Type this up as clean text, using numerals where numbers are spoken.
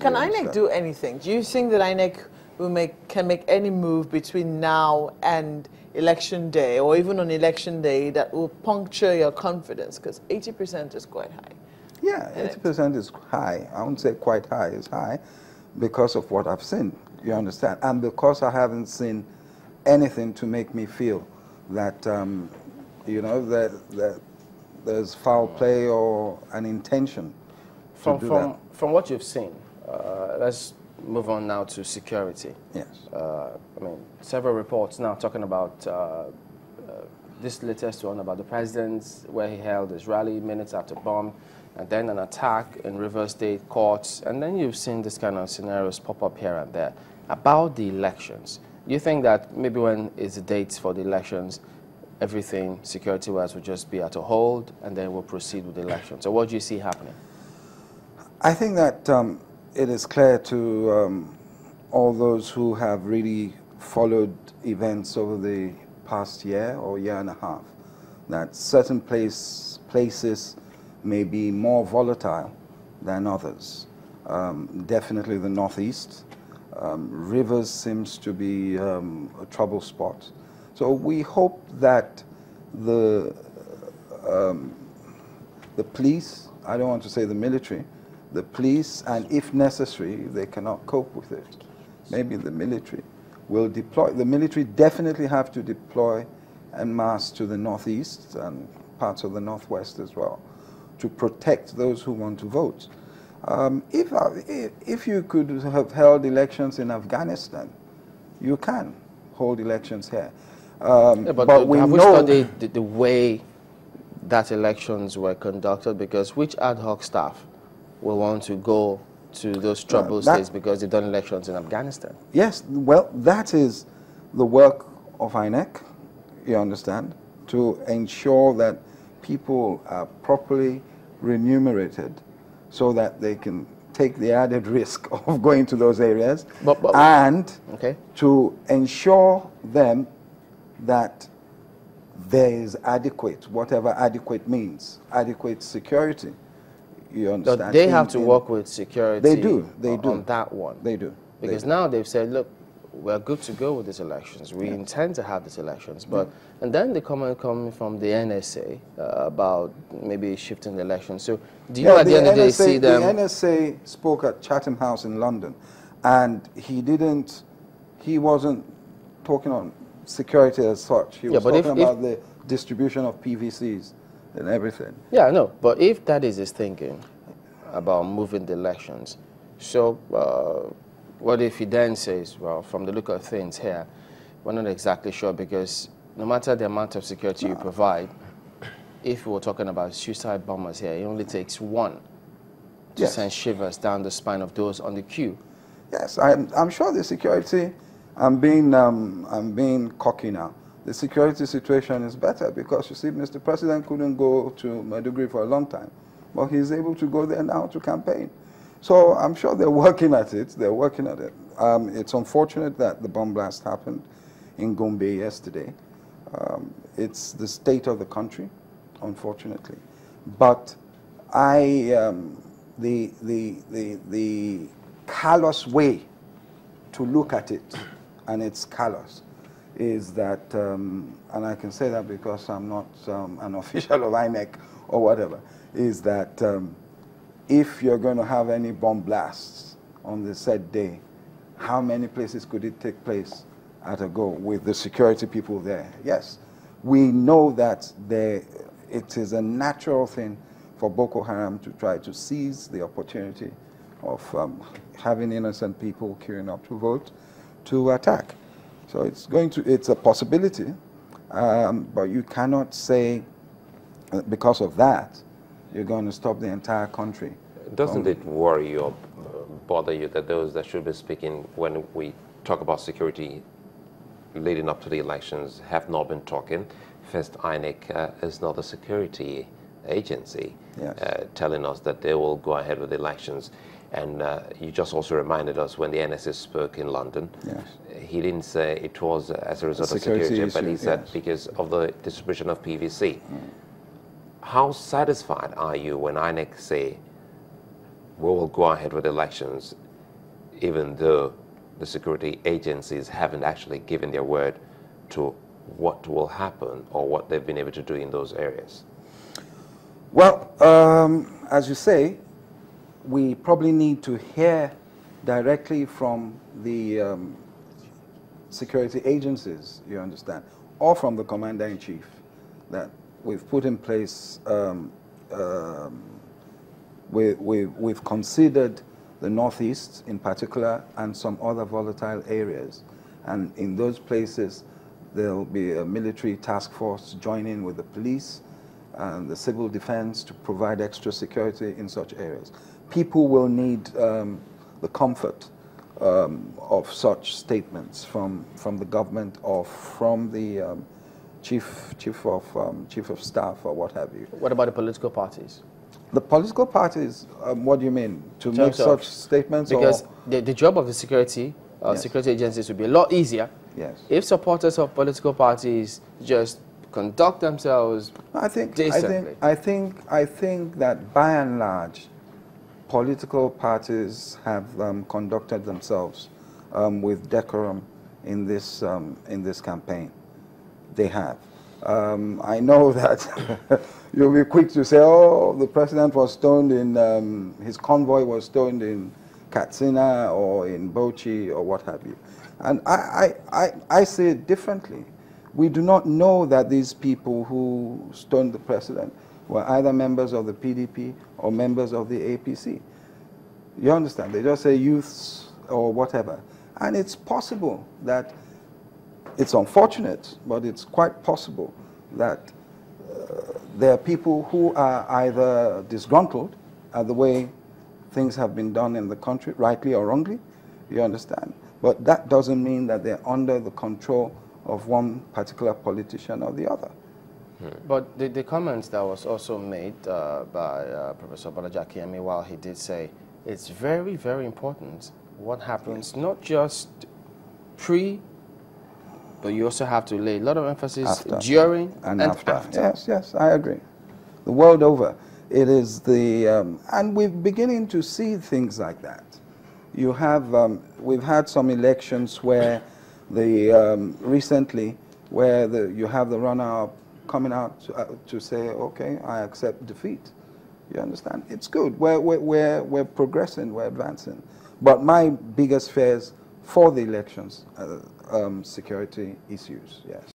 Can INEC do anything? Do you think that INEC can make any move between now and election day, or even on election day, that will puncture your confidence? Because 80% is quite high. Yeah, 80% is high. I wouldn't say quite high. It's high because of what I've seen, you understand? And because I haven't seen anything to make me feel that, you know, that there's foul play or an intention to do that. From what you've seen, let's move on now to security. Yes. I mean, several reports now talking about this latest one about the president, where he held his rally minutes after bomb, and then an attack in Rivers State courts, and then you've seen this kind of scenarios pop up here and there. About the elections, do you think that maybe when is the dates for the elections, everything security-wise will just be at a hold, and then we'll proceed with the elections? So what do you see happening? I think that it is clear to all those who have really followed events over the past year or year and a half that certain places may be more volatile than others. Definitely the Northeast. Rivers seems to be a trouble spot. So we hope that the police, I don't want to say the military, the police, and if necessary, they cannot cope with it, maybe the military will deploy. The military definitely have to deploy en masse to the Northeast and parts of the Northwest as well, to protect those who want to vote. If you could have held elections in Afghanistan, you can hold elections here. Yeah, but we have we studied the way that elections were conducted? Because which ad hoc staff will want to go to those troubled states because they've done elections in Afghanistan? Yes, well, that is the work of INEC, you understand, to ensure that people are properly remunerated so that they can take the added risk of going to those areas, and to ensure them that there is adequate, whatever adequate means, adequate security. You understand? But they have to work with security. They do. They do. On that one. They do. Because now they've said, look, we're good to go with these elections. We intend to have these elections. But and then the comment coming from the NSA about maybe shifting the elections. So do you at the end of the day see them? The NSA spoke at Chatham House in London, and he wasn't talking on security as such. He was talking about the distribution of PVCs and everything. Yeah, I know. But if that is his thinking about moving the elections, so what if he then says, well, from the look of things here, we're not exactly sure, because no matter the amount of security you provide, if we were talking about suicide bombers here, it only takes one to send shivers down the spine of those on the queue. Yes, I'm sure the security, I'm being cocky now. The security situation is better because, you see, Mr. President couldn't go to Maiduguri for a long time, but he's able to go there now to campaign. So I'm sure they're working at it. They're working at it. It's unfortunate that the bomb blast happened in Gombe yesterday. It's the state of the country, unfortunately. But the callous way to look at it, and it's callous, is that, and I can say that because I'm not an official of INEC or whatever, is that if you're going to have any bomb blasts on the said day, how many places could it take place at a go with the security people there? Yes, we know that it is a natural thing for Boko Haram to try to seize the opportunity of having innocent people queuing up to vote to attack. So it's a possibility, but you cannot say because of that you're going to stop the entire country. Doesn't it worry you or bother you that those that should be speaking when we talk about security leading up to the elections have not been talking? First, INEC is not a security agency, telling us that they will go ahead with the elections. And you just also reminded us when the NSA spoke in London, he didn't say it was as a result of security issue, but he said because of the distribution of PVC. How satisfied are you when INEC say we will go ahead with elections, even though the security agencies haven't actually given their word to what will happen or what they've been able to do in those areas? Well, as you say, we probably need to hear directly from the security agencies, you understand, or from the commander-in-chief, that we've put in place, we've considered the Northeast in particular and some other volatile areas. And in those places, there'll be a military task force joining with the police and the civil defense to provide extra security in such areas. People will need the comfort of such statements from the government or from the chief of staff or what have you. What about the political parties? The political parties, what do you mean? To make such statements? Because or? the job of the security agencies would be a lot easier if supporters of political parties just conduct themselves decently. I think that by and large, political parties have conducted themselves with decorum in this campaign. They have. I know that you'll be quick to say, oh, the president was stoned in, his convoy was stoned in Katsina or in Bauchi or what have you. And I say it differently. We do not know that these people who stoned the president were either members of the PDP or members of the APC. You understand? They just say youths or whatever. And it's possible that, it's unfortunate, but it's quite possible that there are people who are either disgruntled at the way things have been done in the country, rightly or wrongly, you understand? But that doesn't mean that they're under the control of one particular politician or the other. But the comments that was also made by Professor Bolaji Akiyemi, while he did say it's very, very important what happens, not just pre, but you also have to lay a lot of emphasis after, during and after. Yes, I agree. The world over, it is the, and we're beginning to see things like that. You have, we've had some elections where recently, where you have the runner coming out to say, okay, I accept defeat. You understand? It's good. We're progressing, we're advancing. But my biggest fears for the elections, security issues, yes.